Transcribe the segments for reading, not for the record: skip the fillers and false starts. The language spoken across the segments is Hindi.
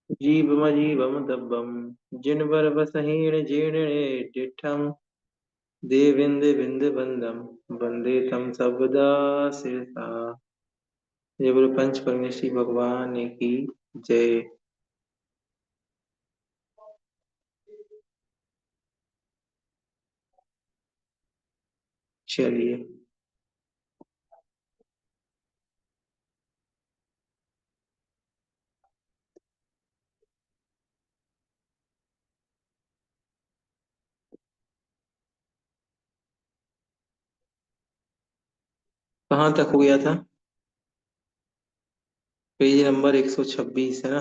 जीवमजीवम दब्बम जिनवर बसहीण जीर्णे डिठम देविंद बिंद बंदम वंदे तम सबदा सिरसा। जय बोलो पंच परमेश्वरी भगवान की जय। चलिए, कहाँ तक हो गया था? पेज नंबर 126 है ना?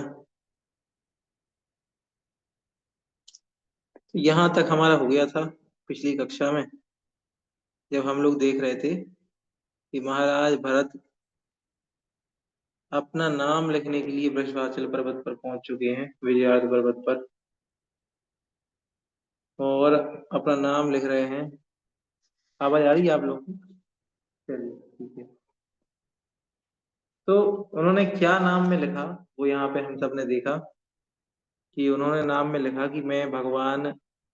यहाँ तक हमारा हो गया था पिछली कक्षा में, जब हम लोग देख रहे थे कि महाराज भरत अपना नाम लिखने के लिए वृषभाचल पर्वत पर पहुंच चुके हैं, विजयार्थ पर्वत पर, और अपना नाम लिख रहे हैं। आवाज आ रही है आप लोग को? चलिए, ठीक है। तो उन्होंने क्या नाम में लिखा, वो यहाँ पे हम सब ने देखा कि उन्होंने नाम में लिखा कि मैं भगवान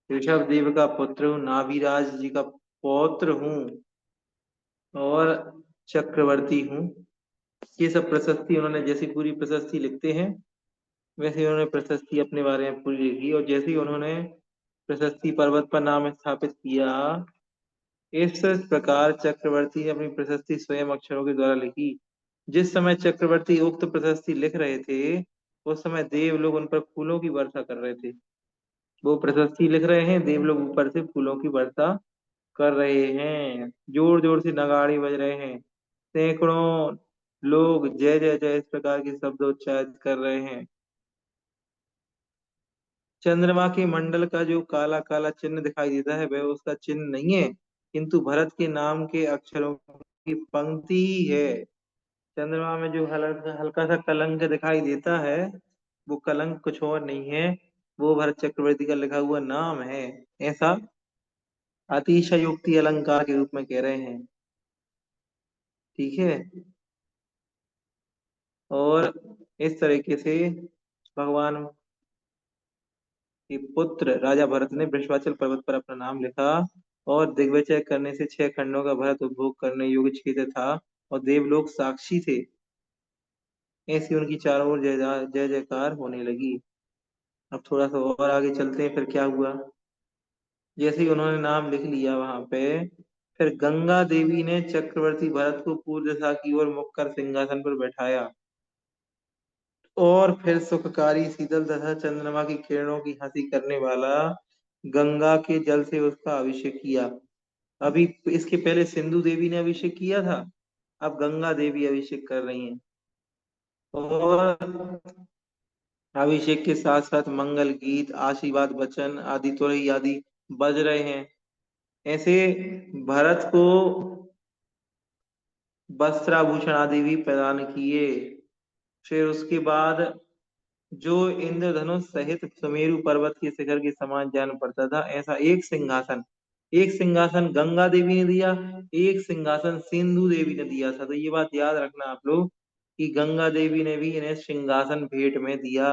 ऋषभ देव का पुत्र हूँ, नाभिराज जी का पौत्र हूँ और चक्रवर्ती हूँ। ये सब प्रशस्ति उन्होंने, जैसी पूरी प्रशस्ति लिखते हैं वैसे उन्होंने प्रशस्ति अपने बारे में पूरी लिखी, और जैसे ही उन्होंने प्रशस्ति पर्वत पर नाम स्थापित किया, इस प्रकार चक्रवर्ती ने अपनी प्रशस्ति स्वयं अक्षरों के द्वारा लिखी। जिस समय चक्रवर्ती उक्त प्रशस्ति लिख रहे थे, उस समय देव लोग उन पर फूलों की वर्षा कर रहे थे। वो प्रशस्ति लिख रहे हैं, देव लोग ऊपर से फूलों की वर्षा कर रहे हैं, जोर जोर से नगाड़े बज रहे हैं, सैकड़ों लोग जय जय जय इस प्रकार के शब्द उच्चारित कर रहे हैं। चंद्रमा के मंडल का जो काला काला चिन्ह दिखाई देता है वह उसका चिन्ह नहीं है, किंतु भरत के नाम के अक्षरों की पंक्ति ही है। चंद्रमा में जो हल्का हल्का सा कलंक दिखाई देता है, वो कलंक कुछ और नहीं है, वो भरत चक्रवर्ती का लिखा हुआ नाम है। ऐसा अतिशयोक्ति अलंकार के रूप में कह रहे हैं। ठीक है। और इस तरीके से भगवान के पुत्र राजा भरत ने वृषभाचल पर्वत पर अपना नाम लिखा, और दिग्विजय करने से 6 खंडों का भरत उपभोग करने योग्य क्षेत्र था, और देवलोक साक्षी थे। ऐसी उनकी चारों ओर जय जय जयकार होने लगी। अब थोड़ा सा और आगे चलते हैं, फिर क्या हुआ। जैसे ही उन्होंने नाम लिख लिया वहां पे, फिर गंगा देवी ने चक्रवर्ती भरत को पूर्व दिशा की ओर मुख कर सिंहासन पर बैठाया, और फिर सुखकारी शीतल तथा चंद्रमा की किरणों की हंसी करने वाला गंगा के जल से उसका अभिषेक किया। अभी इसके पहले सिंधु देवी ने अभिषेक किया था, अब गंगा देवी अभिषेक कर रही हैं। और अभिषेक के साथ साथ मंगल गीत, आशीर्वाद वचन आदि तुरही आदि बज रहे हैं। ऐसे भरत को वस्त्राभूषण आदि भी प्रदान किए। फिर उसके बाद जो इंद्रधनुष सहित सुमेरु पर्वत के शिखर के समान जान पड़ता था, ऐसा एक सिंहासन गंगा देवी ने दिया, एक सिंहासन सिंधु देवी ने दिया था। तो ये बात याद रखना आप लोग कि गंगा देवी ने भी इन्हें सिंहासन भेंट में दिया,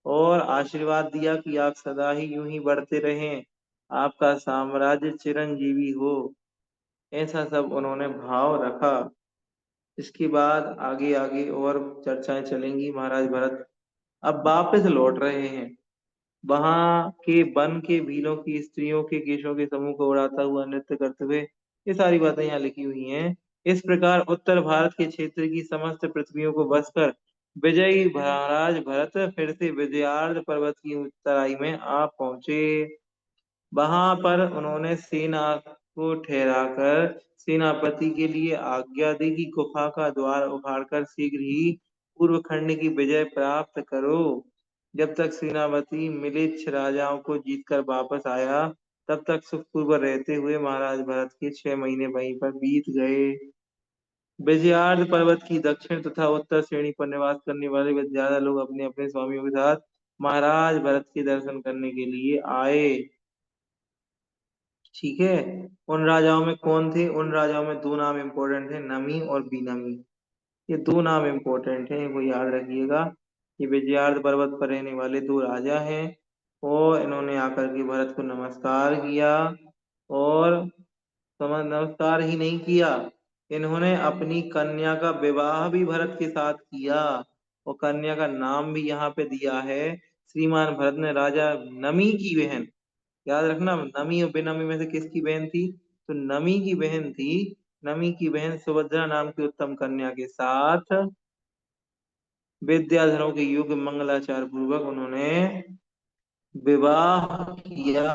और आशीर्वाद दिया कि आप सदा ही यूं ही बढ़ते रहें, आपका साम्राज्य चिरंजीवी हो। ऐसा सब उन्होंने भाव रखा। इसके बाद आगे आगे और चर्चाएं चलेंगी। महाराज भरत अब वापस लौट रहे हैं, वहां के वन के भीलों की स्त्रियों के केशों के समूह को उड़ाता हुआ नृत्य करते हुए। ये सारी बातें यहाँ लिखी हुई हैं। इस प्रकार उत्तर भारत के क्षेत्र की समस्त पृथ्वियों को बस कर विजयी महाराज भरत फिर से विजयार्ध पर्वत की ऊंचाई में आ पहुंचे। वहां पर उन्होंने सेना को ठहराकर सेनापति के लिए आज्ञा दी कि गुफा का द्वार उखाड़कर शीघ्र ही पूर्व खंड की विजय प्राप्त करो। जब तक सेनापति मिलिच्छ राजाओं को जीतकर वापस आया, तब तक सुखपूर्वक रहते हुए महाराज भरत के 6 महीने वहीं पर बीत गए। विजयार्ध पर्वत की दक्षिण तथा उत्तर श्रेणी पर निवास करने वाले वे ज्यादा लोग अपने अपने स्वामियों के साथ महाराज भरत के दर्शन करने के लिए आए। ठीक है। उन राजाओं में कौन थे? उन राजाओं में दो नाम इंपॉर्टेंट थे, नमी और बीनमी। ये दो नाम इंपॉर्टेंट है, वो याद रखिएगा। ये विजयार्थ पर्वत पर रहने वाले दो राजा हैं और इन्होंने आकर के भरत को नमस्कार किया और नमस्कार ही नहीं किया, इन्होंने अपनी कन्या का विवाह भी भरत के साथ किया और कन्या का नाम भी यहाँ पे दिया है। श्रीमान भरत ने राजा नमी की बहन, याद रखना नमी और बेनमी में से किसकी बहन थी, तो नमी की बहन थी। नमी की बहन सुभद्रा नाम की उत्तम कन्या के साथ विद्याधरों के युग मंगलाचार पूर्वक उन्होंने विवाह किया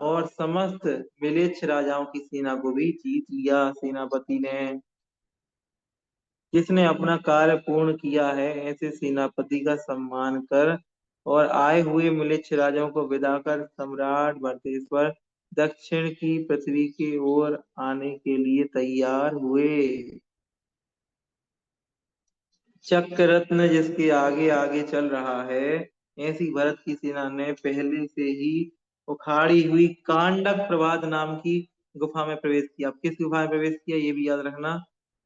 और समस्त मिलेच्छ राजाओं की सेना को भी जीत लिया। सेनापति ने, जिसने अपना कार्य पूर्ण किया है, ऐसे सेनापति का सम्मान कर और आए हुए मिलेच्छ राजाओं को विदा कर सम्राट भरतेश्वर दक्षिण की पृथ्वी की ओर आने के लिए तैयार हुए। चक्र रत्न जिसके आगे आगे चल रहा है, ऐसी भरत की सेना ने पहले से ही उखाड़ी हुई कांडक प्रभात नाम की गुफा में प्रवेश किया। अब किस गुफा में प्रवेश किया ये भी याद रखना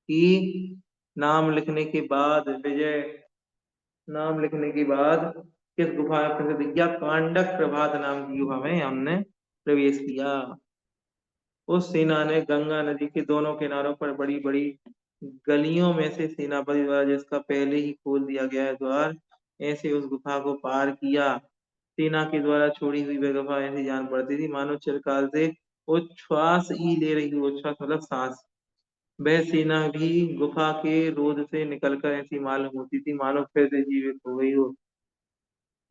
कि नाम लिखने के बाद विजय, नाम लिखने के बाद किस गुफा में प्रवेश किया, कांडक प्रभात नाम की गुफा में हमने प्रवेश किया। उस सेना ने गंगा नदी के दोनों किनारों पर बड़ी बड़ी गलियों में से सेनापति द्वारा जिसका पहले ही खोल दिया गया है द्वार, ऐसे उस गुफा को पार किया। सेना के द्वारा छोड़ी हुई वह गुफा ऐसी जान पड़ती थी मानो चिरकाल से उच्छ्वास ही ले रही हो, उच्छ्वास मतलब सांस। वह सेना भी गुफा के रोध से निकलकर ऐसी मालूम होती थी मानो फिर से जीवित हो गई हो।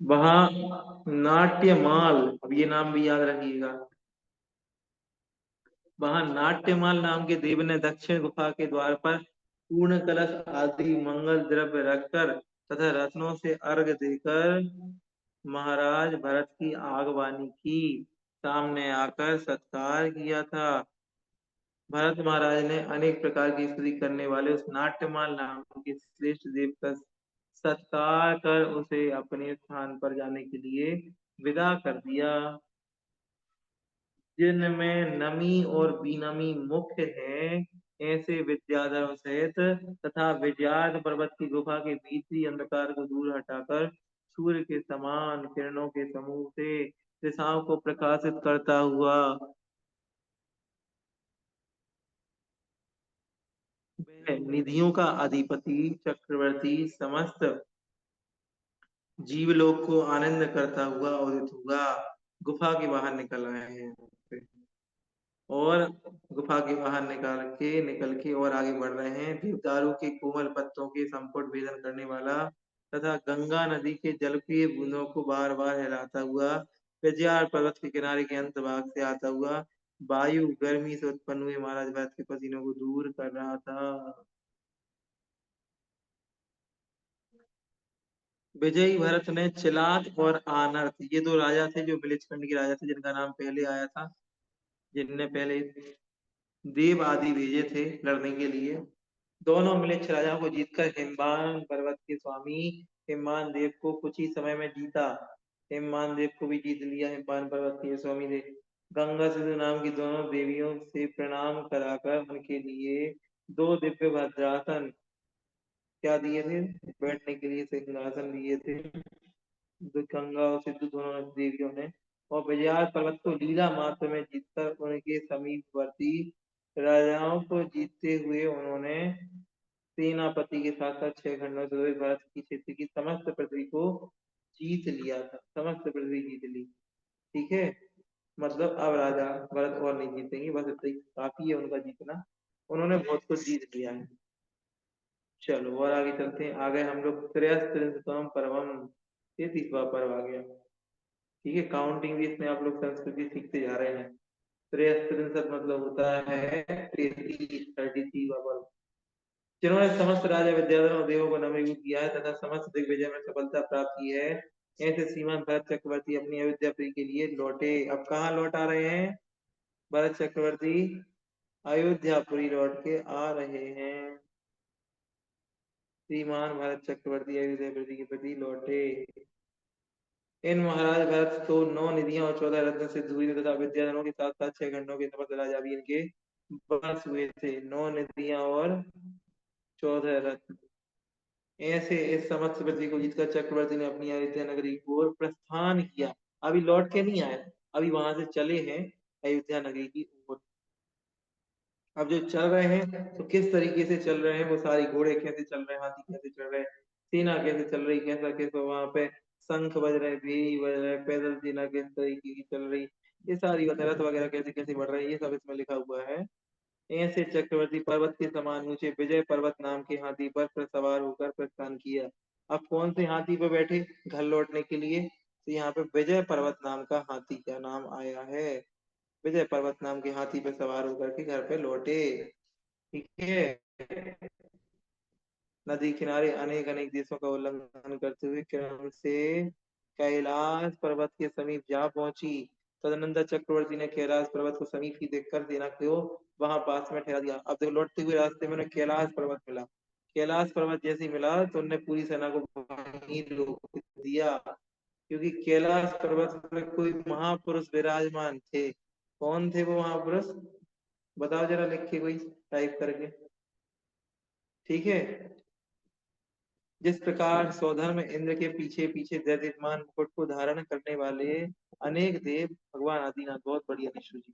वहां नाट्यमाल, अब ये नाम भी याद रखिएगा, वहां नाट्यमाल नाम के देव ने दक्षिण गुफा के द्वार पर पूर्ण कलश आदि मंगल द्रव्य रखकर तथा रत्नों से अर्घ देकर महाराज भरत की आगवानी की, सामने आकर सत्कार किया था। भरत महाराज ने अनेक प्रकार की स्तुति करने वाले उस नाट्यमाल नाम के श्रेष्ठ देव का सत्कार कर उसे अपने स्थान पर जाने के लिए विदा कर दिया, जिनमें नमी और बीनमी मुख्य हैं। ऐसे विद्याधरों सहित तथा विजयार्थ पर्वत की गुफा के भीतरी अंधकार को दूर हटाकर सूर्य के समान किरणों के समूह से दिशाओं को प्रकाशित करता हुआ वह निधियों का अधिपति चक्रवर्ती समस्त जीवलोक को आनंद करता हुआ उदित हुआ। गुफा के बाहर निकल रहे हैं और गुफा के बाहर निकल के और आगे बढ़ रहे हैं। देवदारू के कोमल पत्तों के संपुट भेदन करने वाला तथा गंगा नदी के जल के बूंदों को बार बार हिलाता हुआ विजयार पर्वत के किनारे के अंत भाग से आता हुआ वायु गर्मी से उत्पन्न हुए महाराज भरत के पसीनों को दूर कर रहा था। विजयी भरत ने चिलात और आनर्त, ये दो राजा थे जो बिलिचखंड के राजा थे जिनका नाम पहले आया था, जिनने पहले देव आदि भेजे थे लड़ने के लिए। दोनों मिलिच्छ राजाओं को जीतकर हिमवान पर्वत के स्वामी हिमवान देव को कुछ ही समय में जीता। हिमवान देव को भी जीत लिया हिमवान पर्वत के स्वामी ने। गंगा सिंधु नाम की दोनों देवियों से प्रणाम कराकर उनके लिए दो दिव्य भद्रासन क्या दिए थे, बैठने के लिए सिंहासन दिए थे। गंगा और सिंधु दोनों देवियों ने और विजयार पर्वत को लीला मात्र में जीतकर उनके समीपवर्ती राजाओं को जीतते हुए उन्होंने सेनापति के साथ साथ 6 खंडों से भारत की क्षेत्र की समस्त पृथ्वी को जीत लिया था, समस्त पृथ्वी जीत ली। ठीक है, मतलब अब राजा भरत और नहीं जीतेंगे, बस इतना ही काफी है उनका जीतना, उन्होंने बहुत कुछ जीत लिया है। चलो और आगे चलते हैं, आगे हम लोग त्रयस्त्रिंशतम परवम, 33वां पर्व आ गया। ठीक है, काउंटिंग भी इसमें आप लोग संस्कृति सीखते जा रहे हैं। त्रयस्त्रिंशत मतलब होता है 33, 33वां। जिन्होंने समस्त राजा विद्याधर और देवों को नमन किया है तथा समस्त दिग्विजय में सफलता प्राप्त की है, ऐसे श्रीमान भरत चक्रवर्ती अपनी अयोध्यापुरी के लिए लौटे। अब कहाँ लौट आ रहे हैं भरत चक्रवर्ती, अयोध्यापुरी लौट के आ रहे हैं। श्रीमान भरत चक्रवर्ती अयोध्यापुरी के प्रति लौटे। इन महाराज भरत तो 9 निधियां और 14 रत्न सिद्ध हुई तथा विद्याधरों के साथ साथ 6 खंडों के समस्त राजा भी इनके वश हुए थे। 9 निधियां और 14 रत्न, ऐसे इस समस्त पृथ्वी को जीतकर चक्रवर्ती ने अपनी अयोध्या नगरी की ओर प्रस्थान किया। अभी लौट के नहीं आए, अभी वहां से चले हैं अयोध्या नगरी की ओर। अब जो चल रहे हैं तो किस तरीके से चल रहे हैं, वो सारी घोड़े कैसे चल रहे हैं, हाथी कैसे चल रहे हैं, सेना कैसे चल रही, कैसा कैसा वहां पे शंख बज रहे, भेरी बज रहे, पैदल सेना किस तरीके की चल रही, ये सारी रथ वगैरह कैसे कैसे बढ़ रही है, ये सब इसमें लिखा हुआ है। ऐसे चक्रवर्ती पर्वत के समान ऊंचे विजय पर्वत नाम के हाथी पर सवार होकर प्रस्थान किया। अब कौन से हाथी पर बैठे घर लौटने के लिए, तो यहाँ पे विजय पर्वत नाम का हाथी का नाम आया है। विजय पर्वत नाम के हाथी पे सवार होकर के घर पे लौटे। ठीक है। नदी किनारे अनेक अनेक देशों का उल्लंघन करते हुए क्रम से कैलाश पर्वत के समीप जा पहुंची। तदनंतर चक्रवर्ती ने कैलाश पर्वत को समीप ही देखकर सेना को वहां पास में ठहरा दिया। अब देखो लौटते हुए रास्ते में उन्हें कैलाश पर्वत मिला। कैलाश पर्वत जैसे ही मिला तो उन्होंने पूरी सेना को वहीं रोक दिया, क्योंकि कैलाश पर्वत पर कोई महापुरुष विराजमान थे। कौन थे वो महापुरुष, बताओ जरा लिख के कोई टाइप करके। ठीक है। जिस प्रकार सौधर्म इंद्र के पीछे पीछे दैदीप्यमान मुकुट को धारण करने वाले अनेक देव भगवान आदिनाथ, बहुत बढ़िया निशु जी,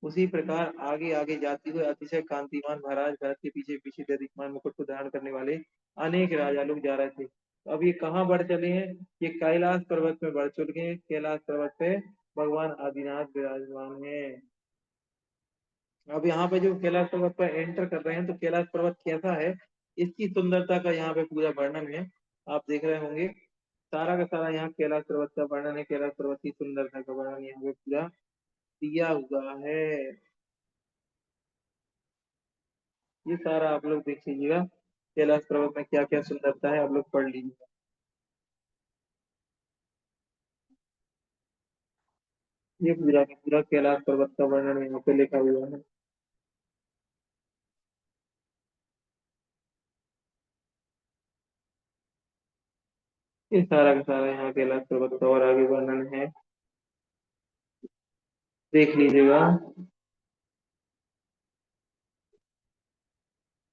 उसी प्रकार आगे आगे जाते हुए अतिशय कांतिमान महाराज भरत के पीछे पीछे दैदीप्यमान मुकुट को धारण करने वाले अनेक राजा लोग जा रहे थे। तो अब ये कहाँ बढ़ चले हैं, ये कैलाश पर्वत में बढ़ चुके हैं। कैलाश पर्वत पे भगवान आदिनाथ विराजमान है। अब यहाँ पे जो कैलाश पर्वत पर एंटर कर रहे हैं, तो कैलाश पर्वत कैसा है, इसकी सुंदरता का यहाँ पे पूरा वर्णन है। आप देख रहे होंगे सारा का सारा यहाँ कैलाश पर्वत का वर्णन है, कैलाश पर्वत की सुंदरता का वर्णन यहाँ पे पूरा दिया हुआ है। ये सारा आप लोग देख लीजिएगा, कैलाश पर्वत में क्या क्या सुंदरता है आप लोग पढ़ लीजिएगा। ये पूरा का पूरा कैलाश पर्वत का वर्णन यहाँ पे लिखा हुआ है। ये सारा का सारा यहाँ कैलाश पर्वत का और आगे वर्णन है, देख लीजिएगा।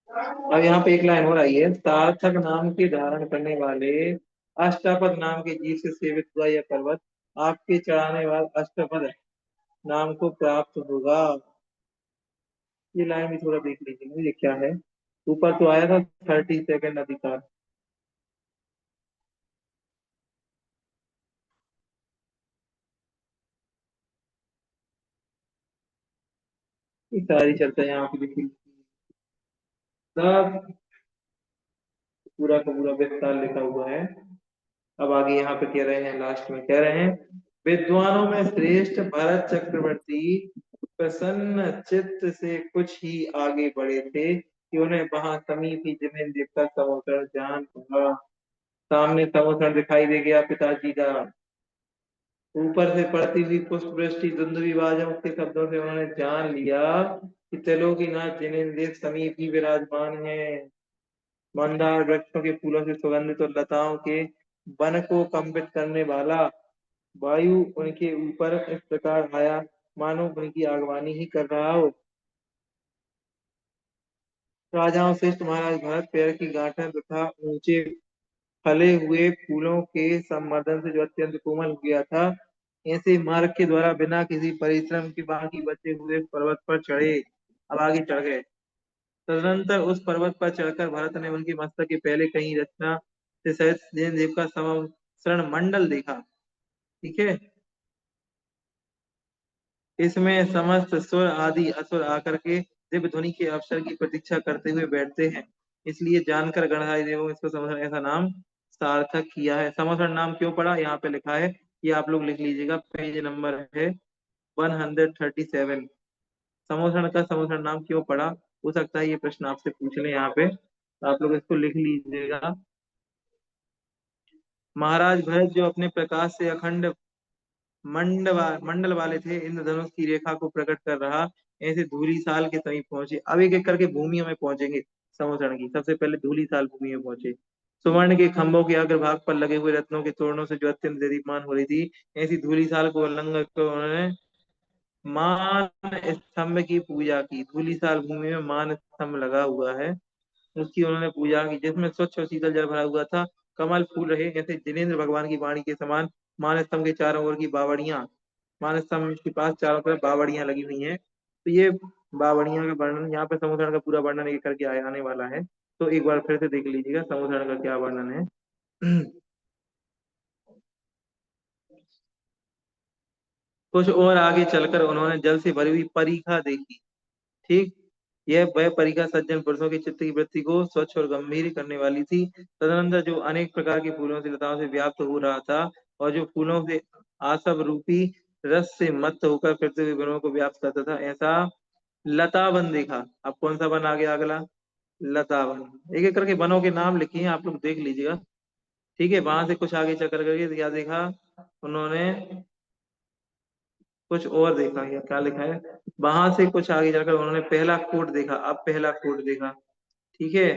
अब यहाँ पे एक लाइन और आई है, सार्थक नाम के धारण करने वाले अष्टापद नाम के जीव से सेवित हुआ यह पर्वत आपके चढ़ाने वाले अष्टपद नाम को प्राप्त होगा। ये लाइन भी थोड़ा देख लीजिए, ये क्या है। ऊपर तो आया था 32 अधिकार। ये सारी चर्चा यहाँ पे लिखी, सब पूरा का पूरा विस्तार लिखा हुआ है। अब आगे यहाँ पे कह रहे हैं, लास्ट में कह रहे हैं, विद्वानों में श्रेष्ठ भरत चक्रवर्ती प्रसन्न चित्त से कुछ ही आगे बढ़े थे कि उन्हें वहां समीप ही जमीन देखकर समुद्र जान पड़ा। सामने समुद्र दिखाई दे गया पिताजी का। ऊपर से पड़ती हुई पुष्प वृष्टि धुंधुवी बाजों के शब्दों से उन्होंने जान लिया कि त्रिलोकीनाथ जिनेंद्र समीप ही विराजमान है। मंदार वृक्षों के फूलों से सुगंधित और लताओं के वन को कंपित करने वाला वायु उनके ऊपर इस प्रकार आया मानो उनकी आगवानी ही कर रहा हो। राजाओं श्रेष्ठ महाराज भरत पैर की गांठें तथा ऊंचे फले हुए फूलों के संवर्धन से जो अत्यंत कोमल हो गया था, ऐसे मार्ग के द्वारा बिना किसी परिश्रम के बाकी बचे हुए पर्वत पर चढ़े। अब आगे चढ़ गए। तदनंतर उस पर्वत पर चढ़कर भरत ने उनके मस्तक के पहले कहीं रचना से सहित देव का समरण मंडल देखा। ठीक है। इसमें समस्त सुर आदि असुर आकर के दिव्य ध्वनि के अवसर की प्रतीक्षा करते हुए बैठते हैं। इसलिए जानकर गणधारी देवों इसको समर्थन ऐसा नाम सार्थक किया है। समर्थन नाम क्यों पड़ा, यहाँ पे लिखा है, ये आप लोग लिख लीजिएगा, पेज नंबर है 137। समर्थन का समर्थन नाम क्यों पड़ा, हो सकता है ये प्रश्न आपसे पूछ ले यहाँ पे, तो आप लोग इसको लिख लीजिएगा। महाराज भरत जो अपने प्रकाश से अखंड मंडल वाले थे, इंद्रधनुष की रेखा को प्रकट कर रहा, ऐसे धूली साल के समीप पहुंचे। अब एक एक करके भूमियों में पहुंचेंगे। समोसण की सबसे पहले धूली साल भूमि में पहुंचे। सुवर्ण के खंभों के अग्रभाग पर लगे हुए रत्नों के तोरणों से जो अत्यंत दीप्यमान हो रही थी, ऐसी धूली साल को उल्लंघन कर उन्होंने मान स्तंभ की पूजा की। धूली साल भूमि में मान स्तंभ लगा हुआ है, उसकी उन्होंने पूजा की, जिसमें स्वच्छ और शीतल जल भरा हुआ था, कमल फूल रहे ऐसे जिनेंद्र भगवान की वाणी के समान। मानस्तंभ के चारों ओर की बावड़ियां, मानस्तंभ के पास चारों तरफ बावड़ियां लगी हुई हैं। तो ये बावड़ियां का वर्णन यहाँ पे समुद्र का पूरा वर्णन एक करके आने वाला है। तो एक बार फिर से देख लीजिएगा समुद्र का क्या वर्णन है। कुछ और आगे चलकर उन्होंने जल से भरी हुई परीखा देखी। ठीक, यह वह परीक्षा सज्जन पुरुषों की चित्त की वृत्ति को स्वच्छ और गंभीर करने वाली थी। तदनंतर जो अनेक प्रकार के फूलों से लताओं से व्याप्त हो रहा था, और जो फूलों से आसव रूपी रस से मत्त होकर फिरते हुए वनों को व्याप्त करता था, ऐसा लता वन देखा। अब कौन सा वन आ गया अगला? लता वन। एक एक करके वनों के नाम लिखे हैं, आप लोग देख लीजिएगा। ठीक है, वहां से कुछ आगे चल करके क्या देखा उन्होंने? कुछ और देखा, या क्या लिखा है? वहां से कुछ आगे चलकर उन्होंने पहला कोट देखा। अब पहला कोट देखा। ठीक है।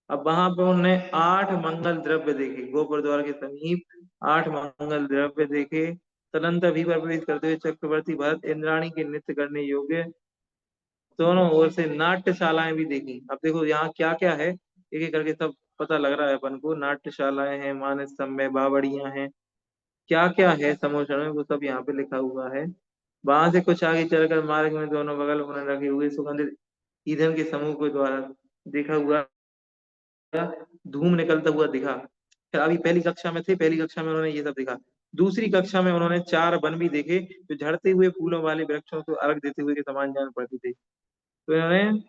अब वहां पे उन्होंने 8 मंगल द्रव्य देखे, गोपुर द्वार के समीप 8 मंगल द्रव्य देखे। तदंतर भी प्रवेश करते हुए चक्रवर्ती भरत इंद्राणी के नृत्य करने योग्य दोनों ओर से नाट्यशालाएं भी देखी। अब देखो यहाँ क्या क्या है, एक एक करके सब पता लग रहा है अपन को। नाट्यशालाएं हैं, मानस स्तंभ है, बावड़ियां हैं, क्या क्या है समुद्र में वो सब यहाँ पे लिखा हुआ है। वहां से कुछ आगे चलकर मार्ग में दोनों बगल उन्होंने रखे हुए सुगंधित ईंधन के समूह के द्वारा देखा हुआ धूम निकलता हुआ दिखा। फिर अभी पहली कक्षा में थे, पहली कक्षा में उन्होंने ये सब देखा। दूसरी कक्षा में उन्होंने 4 वन भी देखे, जो झड़ते हुए फूलों वाले वृक्षों को अर्घ देते हुए के समान जान पड़ते थे। तो इन्होंने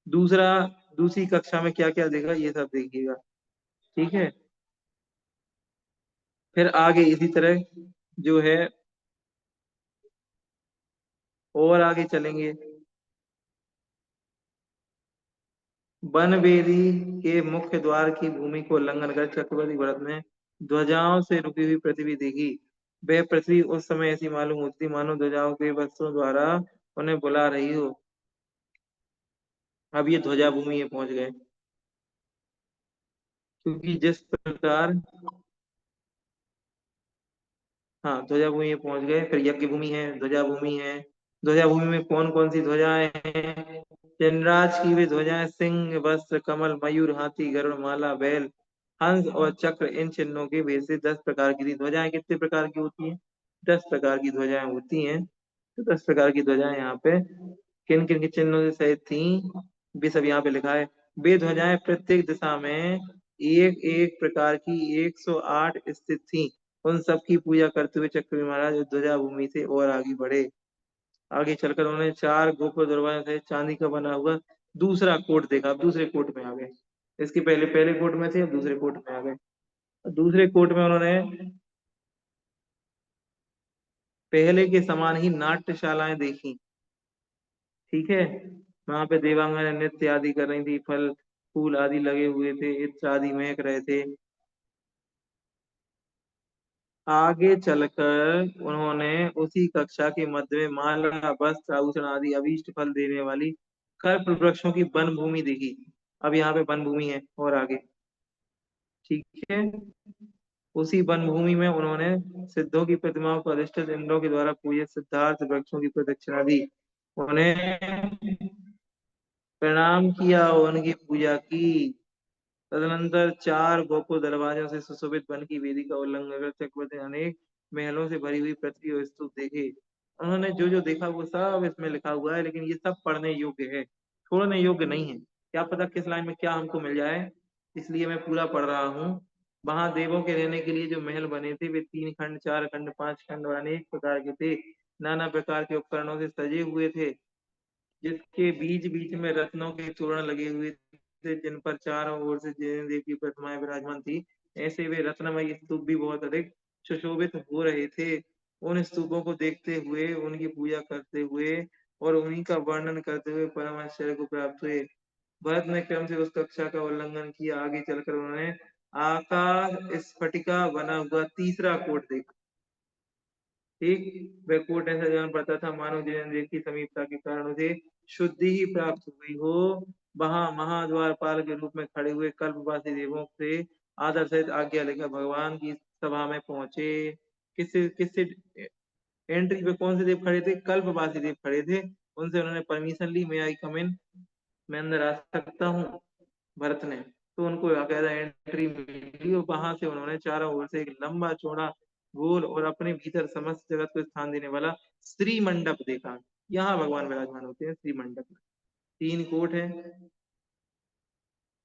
दूसरा दूसरी कक्षा में क्या क्या देखा ये सब देखिएगा। ठीक है। फिर आगे इसी तरह जो है और आगे चलेंगे। बनबेरी के मुख्य द्वार की भूमि को उल्लंघन कर चक्रवर्ती भरत ने ध्वजाओं से रुकी हुई पृथ्वी देखी। वह पृथ्वी उस समय ऐसी मालूम होती थी मानो ध्वजाओं के वस्त्रों द्वारा उन्हें बुला रही हो। अब ये ध्वजा भूमि में पहुंच गए, क्योंकि जिस प्रकार, हाँ ध्वजा भूमि में पहुंच गए। फिर यज्ञ भूमि है, ध्वजा भूमि है। ध्वजा भूमि में कौन कौन सी ध्वजाएं हैं? जनराज की वे ध्वजाएं सिंह वस्त्र कमल मयूर हाथी गरुड़ माला बैल हंस और चक्र, इन चिन्हों के भेद से 10 प्रकार की थी। ध्वजाएं कितने प्रकार की होती हैं? 10 प्रकार की ध्वजाएं होती हैं। तो 10 प्रकार की ध्वजाएं यहाँ पे किन किन के चिन्हों से सहित थी, भी सब यहाँ पे लिखा है। वे ध्वजाएं प्रत्येक दिशा में एक एक प्रकार की 108 स्थित थी। उन सब की पूजा करते हुए चक्रवर्ती महाराज ध्वजा भूमि से और आगे बढ़े। आगे चलकर उन्होंने 4 गोपुर दरवाजे से चांदी का बना हुआ दूसरा कोट देखा। अब दूसरे कोट में आ गए। इसके पहले पहले कोट में थे, अब दूसरे कोट में आ गए। दूसरे कोट में उन्होंने पहले के समान ही नाट्यशालाएं देखी। ठीक है। वहां पे देवांगन नृत्य आदि कर रही थी, फल फूल आदि लगे हुए थे, इत्र आदि महक रहे थे। आगे चलकर उन्होंने उसी कक्षा के मध्य में माला वस्त्र आभूषण आदि अभीष्ट फल देने वाली कल्प वृक्षों की वन भूमि देखी। अब यहाँ पे वन भूमि है और आगे। ठीक है। उसी वन भूमि में उन्होंने सिद्धों की प्रतिमाओं को अधिष्ठित इंद्रों के द्वारा पूजित सिद्धार्थ वृक्षों की प्रदक्षिणा दी। उन्हें प्रणाम किया और उनकी पूजा की। तदनंतर 4 गोपुर दरवाजों से सुशोभित वन की वेदी का उल्लंघन कर चक्रवर्ती ने अनेक महलों से भरी हुई पृथ्वी और स्तूप देखे। उन्होंने जो जो देखा वो सब इसमें लिखा हुआ है, लेकिन ये सब पढ़ने योग्य है, छोड़ने योग्य नहीं है। क्या पता किस लाइन में क्या हमको मिल जाए, इसलिए मैं पूरा पढ़ रहा हूँ। वहां देवों के रहने के लिए जो महल बने थे वे 3 खंड 4 खंड 5 खंड और अनेक प्रकार के थे। नाना प्रकार के उपकरणों से सजे हुए थे, जिसके बीच बीच में रत्नों के तोरण लगे हुए थे, जिन पर चारों ओर से जय देव की प्रतिमाएं विराजमान थी। ऐसे वे रत्नमय स्तूप भी बहुत अधिक सुशोभित हो रहे थे। उन स्तूपों को देखते हुए, उनकी पूजा करते हुए और उन्हीं का वर्णन करते हुए परम आश्चर्य को प्राप्त हुए। भरत ने क्रम से उस कक्षा का उल्लंघन किया। आगे चलकर उन्होंने आकाश स्फटिका बना हुआ तीसरा कोट देखा। ठीक, वह कोट ऐसा जान पड़ता था मानो जिनेंद्रिय की समीपता के कारण उसे शुद्धि ही प्राप्त हुई हो। वहां महाद्वारपाल के रूप में खड़े हुए कल्पवासी देवों से आदर सहित आज्ञा लेकर भगवान की सभा में पहुंचे। किससे किससे एंट्री पे कौन से देव खड़े थे? कल्पवासी देव खड़े थे। उनसे उन्होंने परमिशन ली, मे आई कम इन। मैं अंदर आ सकता हूँ? भरत ने तो उनको बाकायदा एंट्री मिली और वहां से उन्होंने चारों ओर से एक लंबा चौड़ा गोल और अपने भीतर समस्त जगत को स्थान देने वाला श्री मंडप देखा। यहाँ भगवान विराजमान होते हैं श्री मंडप में। 3 कोट है।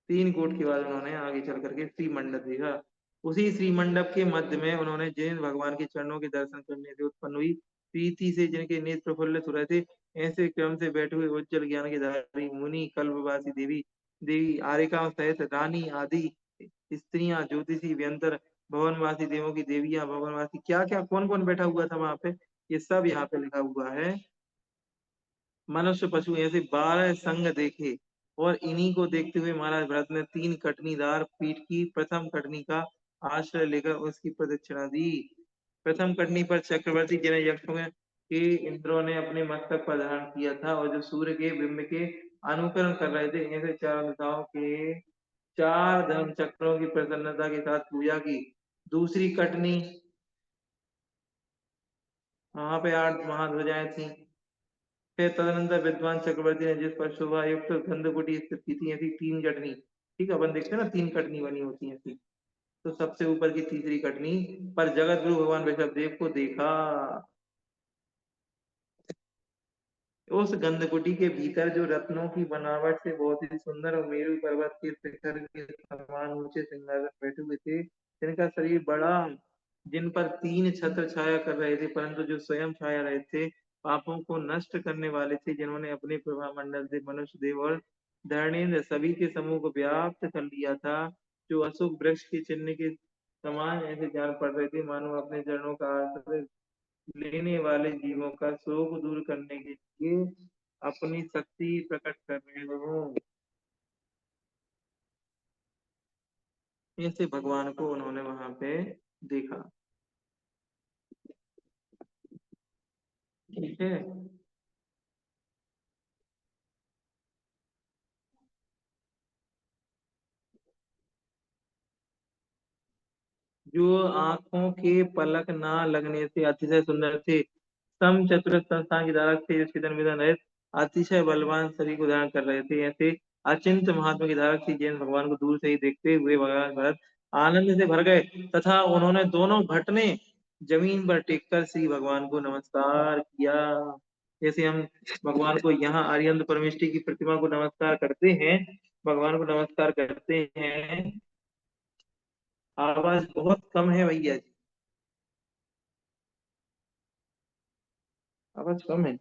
3 कोट के बाद उन्होंने आगे चल करके श्री मंडप देखा। उसी श्री मंडप के मध्य में उन्होंने जिन भगवान के चरणों के दर्शन करने से उत्पन्न हुई प्रीति से जिनके नेत्र प्रफुल्लित हो रहे थे, ऐसे क्रम से बैठे हुए उज्जवल ज्ञान के धारी मुनि, कल्पवासी देवी देवी आरिका सहित रानी आदि स्त्रियां, ज्योतिषी, व्यंतर, भवनवासी देवों की देवियां, भवनवासी क्या क्या कौन कौन बैठा हुआ था वहां पे, ये सब यहाँ पे लिखा हुआ है। मनुष्य पशु ऐसे 12 संघ देखे और इन्हीं को देखते हुए महाराज भरत ने 3 कटनीदार पीठ की प्रथम कटनी का आश्रय लेकर उसकी प्रदक्षिणा दी। प्रथम कटनी पर चक्रवर्ती जिन्हें यक्षों के इंद्रों ने अपने मस्तक पर धारण किया था और जो सूर्य के बिंब के अनुकरण कर रहे थे, ऐसे 4 नेताओं के 4 धर्म चक्रों की प्रसन्नता के साथ पूजा की। दूसरी कटनी, वहां पे 8 महाध्वजाएं थी। फिर तदनंतर विद्वान चक्रवर्ती ने जिस पर शोभा युक्त गंधकुटी स्थित की थी, ऐसी 3 कटनी, ठीक है, अपन देखते हैं ना 3 कटनी बनी होती है ऐसी। तो सबसे ऊपर की तीसरी कटनी पर जगत गुरु भगवान वैष्णव देव को देखा। उस गंधकुटी के भीतर जो रत्नों की बनावट से बहुत ही सुंदर और मेरू पर्वत के शिखर के समान ऊंचे सिंहासन बैठे हुए थे, जिनका शरीर बड़ा, जिन पर 3 छत्र छाया कर रहे थे, परंतु जो स्वयं छाया रहे थे पापों को नष्ट करने वाले थे, जिन्होंने अपने प्रभा मंडल से मनुष्य देव और धरणेन्द्र सभी के समूह को व्याप्त कर लिया था, जो अशोक वृक्ष के चिन्ह के समान ऐसे जान पड़ रहे थे मानो अपने चरणों का आश्रय लेने वाले जीवों का शोक दूर करने के लिए अपनी शक्ति प्रकट कर रहे हो। ऐसे भगवान को उन्होंने वहां पे देखा। ठीक है। जो आंखों के पलक ना लगने से अतिशय सुंदर थे, सम चतुर संस्थान के धारक थे, जिसके जन्म विधान रहित अतिशय बलवान शरीर को धारण कर रहे थे, ऐसे अचिंत महात्मा के धारक थे, जिन भगवान को दूर से ही देखते हुए भगवान भरत आनंद से भर गए तथा उन्होंने दोनों घुटने जमीन पर टेककर श्री भगवान को नमस्कार किया। जैसे हम भगवान को यहाँ अरिहंत परमेष्टि की प्रतिमा को नमस्कार करते हैं, भगवान को नमस्कार करते हैं। आवाज बहुत कम है भैया जी, आवाज कम है।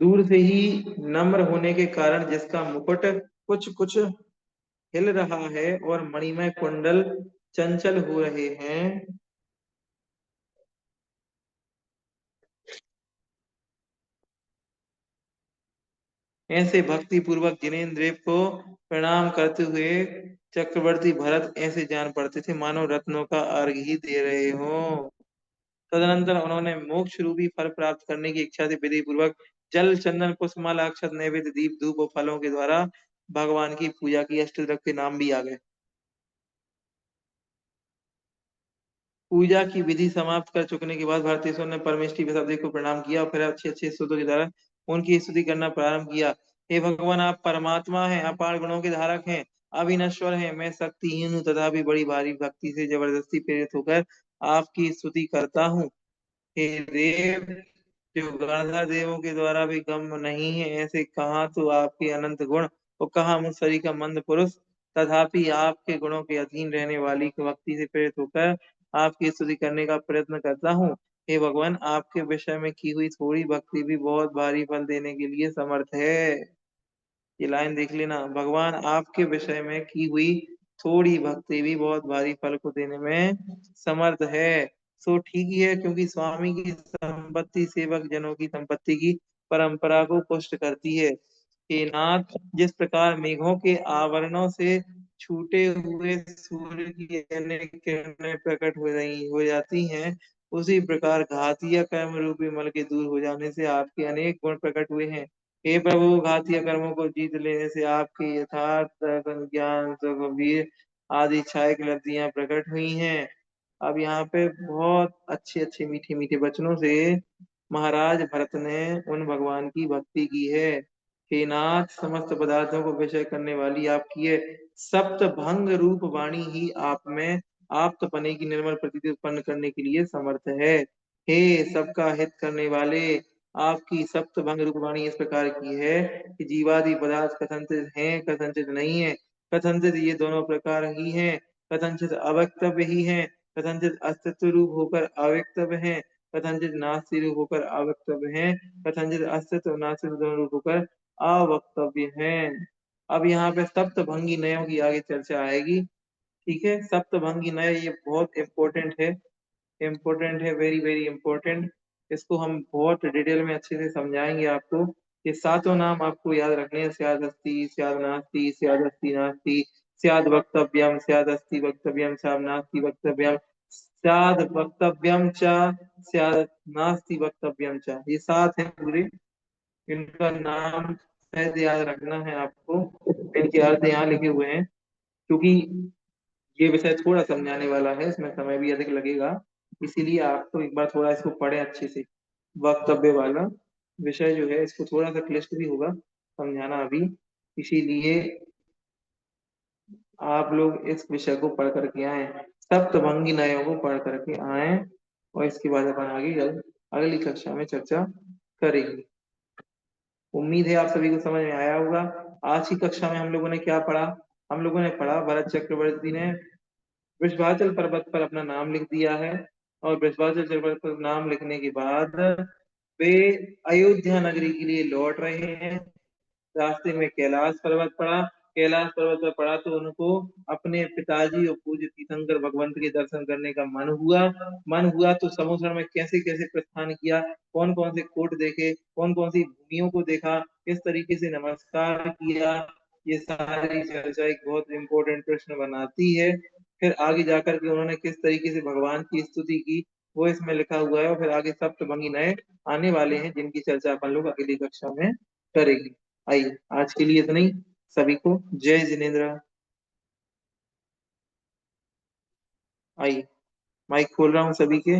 दूर से ही नम्र होने के कारण जिसका मुकुट कुछ कुछ हिल रहा है और मणिमय कुंडल चंचल हो रहे हैं, ऐसे भक्ति पूर्वक जिनेंद्र को प्रणाम करते हुए चक्रवर्ती भरत ऐसे जान पड़ते थे मानो रत्नों का अर्घ ही दे रहे हो। तदनंतर उन्होंने मोक्ष रूपी फल प्राप्त करने की इच्छा से विधि पूर्वक जल, चंदन, पुष्पमाला, अक्षत, नैवेद्य, दीप, धूप और फलों के द्वारा भगवान की पूजा की। अष्टद्रव्य के नाम भी आ गए। पूजा की विधि समाप्त कर चुकने के बाद भारतेश्वर ने परमेष्टि देव को प्रणाम किया और फिर अच्छे अच्छे स्तुतियों के द्वारा उनकी स्तुति करना प्रारंभ किया। हे भगवान, आप परमात्मा हैं, अपार गुणों के धारक हैं, अविनश्वर हैं। मैं शक्तिहीन हूँ तथा भी बड़ी भारी भक्ति से जबरदस्ती प्रेरित होकर आपकी स्तुति करता हूँ। हे देव, जो गणधर देवों के द्वारा भी गम नहीं है, ऐसे कहा तो आपके अनंत गुण और कहा मुझसरी का मंद पुरुष, तथापि आपके गुणों के अधीन रहने वाली भक्ति से प्रेरित होकर आपकी स्तुति करने का प्रयत्न करता हूँ। हे भगवान, आपके विषय में की हुई थोड़ी भक्ति भी बहुत भारी फल देने के लिए समर्थ है। ये लाइन देख लेना, भगवान आपके विषय में की हुई थोड़ी भक्ति भी बहुत भारी फल को देने में समर्थ है। सो ठीक ही है, क्योंकि स्वामी की संपत्ति सेवक जनों की संपत्ति की परंपरा को पुष्ट करती है। हे नाथ, जिस प्रकार मेघों के आवरणों से छूटे हुए सूर्य की अनेक किरणें प्रकट हो जाती हैं, उसी प्रकार घातीय कर्म रूपी मल के दूर हो जाने से आपके अनेक गुण प्रकट हुए हैं। हे प्रभु, घातीय कर्मों को जीत लेने से आपके यथार्थ ज्ञान, सुख, वीर आदि छायक लब्धियां प्रकट हुई हैं। अब यहाँ पे बहुत अच्छे अच्छे मीठे मीठे वचनों से महाराज भरत ने उन भगवान की भक्ति की है। हे नाथ, समस्त पदार्थों को विषय करने वाली आपकी ये सप्त भंग रूप वाणी ही आप में आप तपने की निर्मल प्रतीति उत्पन्न करने के लिए समर्थ है। हे सबका हित करने वाले, आपकी सप्त भंग रूप वाणी इस प्रकार की है कि जीवादि पदार्थ कथनचित हैं कथनचित नहीं है, कथनचित ये दोनों प्रकार ही हैं, कथनचित अवक्तव्य ही हैं, कथनचित अस्तित्व रूप होकर अव्यक्तव्य हैं, कथनचित नास्ति रूप होकर अवक्तव्य हैं, कथनचित अस्तित्व नास्ति दोनों रूप होकर अवक्तव्य हैं। अब यहाँ पे सप्तभंगी नयों की आगे चर्चा आएगी। ठीक है, सप्तभंगी नय ये बहुत इम्पोर्टेंट है, वेरी वेरी इम्पोर्टेंट। इसको हम बहुत डिटेल में अच्छे से समझाएंगे आपको। ये सातों नाम आपको याद रखने हैं, स्याद अस्ति, स्याद नास्ति, स्याद अस्ति नास्ति, स्याद वक्तव्यम, स्याद अस्ति वक्तव्यम, स्याद नास्ति वक्तव्यम, स्याद वक्तव्यम च, स्याद नास्ति वक्तव्यम च। ये सात हैं पूरे, इनका नाम शायद याद रखना है आपको। इनके अर्थ यहाँ लिखे हुए हैं, क्योंकि ये विषय थोड़ा समझाने वाला है, इसमें समय भी अधिक लगेगा, इसीलिए आपको एक बार थोड़ा इसको पढ़े अच्छे से। वक्तव्य वाला विषय जो है इसको थोड़ा सा क्लिष्ट भी होगा समझाना अभी, इसीलिए आप लोग इस विषय को पढ़ करके आए, सप्तभंगी नयों को पढ़ करके आए, और इसके बाद अपन आगे अगली कक्षा में चर्चा करेंगे। उम्मीद है आप सभी को समझ में आया होगा। आज की कक्षा में हम लोगों ने क्या पढ़ा? हम लोगों ने पढ़ा भरत चक्रवर्ती ने वृषभाचल पर्वत पर अपना नाम लिख दिया है, और वृषभाचल पर्वत पर नाम लिखने के बाद वे अयोध्या नगरी के लिए लौट रहे हैं। रास्ते में कैलाश पर्वत पड़ा, कैलाश पर्वत पर पड़ा तो उनको अपने पिताजी और पूज्य तीर्थंकर भगवंत के दर्शन करने का मन हुआ तो समुद्र में कैसे कैसे प्रस्थान किया, कौन कौन से कोट देखे, कौन कौन सी भूमियों को देखा, किस तरीके से नमस्कार किया, ये सारी चर्चा एक बहुत इंपॉर्टेंट प्रश्न बनाती है। फिर आगे जाकर के उन्होंने किस तरीके से भगवान की स्तुति की, वो इसमें लिखा हुआ है, और फिर आगे सप्तभंगी नए आने वाले हैं जिनकी चर्चा अपन लोग अगली कक्षा में करेंगे। आइए, आज के लिए इतना ही। सभी को जय जिनेन्द्र। आइए, माइक खोल रहा हूँ सभी के।